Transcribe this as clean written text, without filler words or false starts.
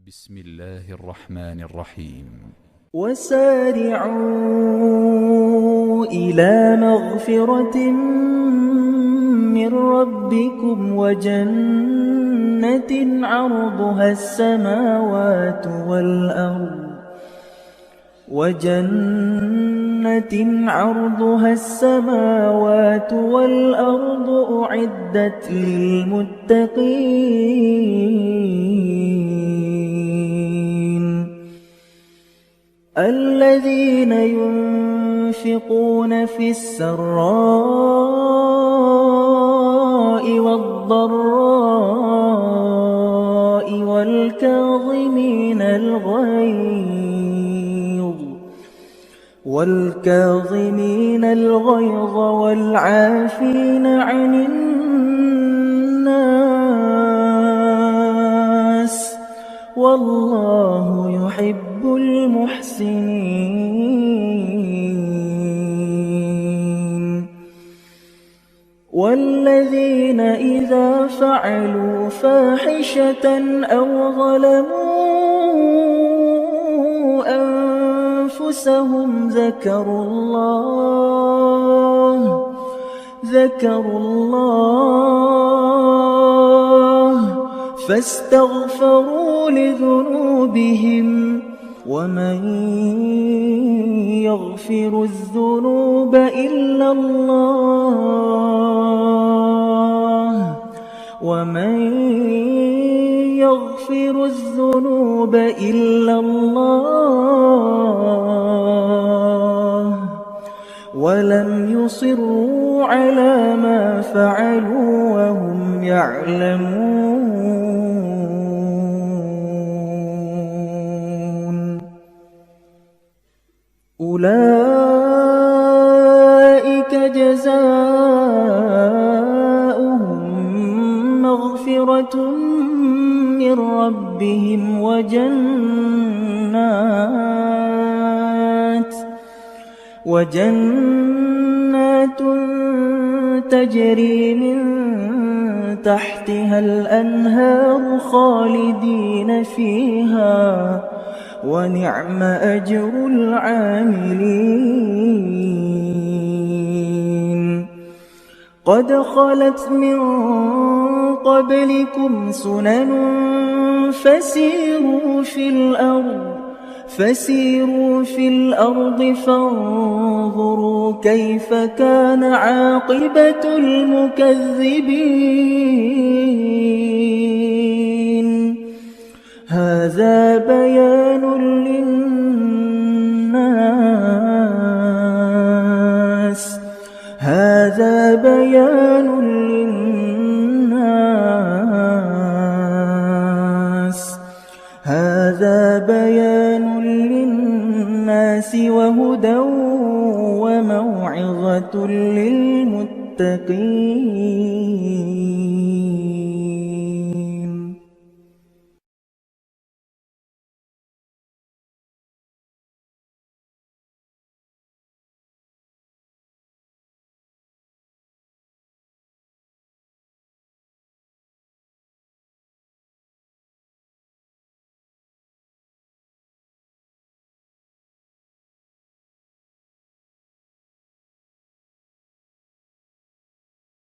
بسم الله الرحمن الرحيم. وسارعوا إلى مغفرة من ربكم وجنة عرضها السماوات والأرض أعدت للمتقين الذين ينفقون في السراء والضراء والكاظمين الغيظ والعافين عن الناس والله يحب المحسنين والذين إذا فعلوا فاحشة أو ظلموا أنفسهم ذكروا الله فاستغفروا لذنوبهم ومن يغفر الذنوب إلا الله ولم يصروا على ما فعلوا وهم يعلمون أولئك جزاؤهم مغفرة من ربهم وجنات تجري من تحتها الأنهار خالدين فيها ونعم أجر العاملين قد خلت من قبلكم سنن فسيروا في الأرض فانظروا كيف كان عاقبة المكذبين هذا بيان للناس وهدى وموعظة للمتقين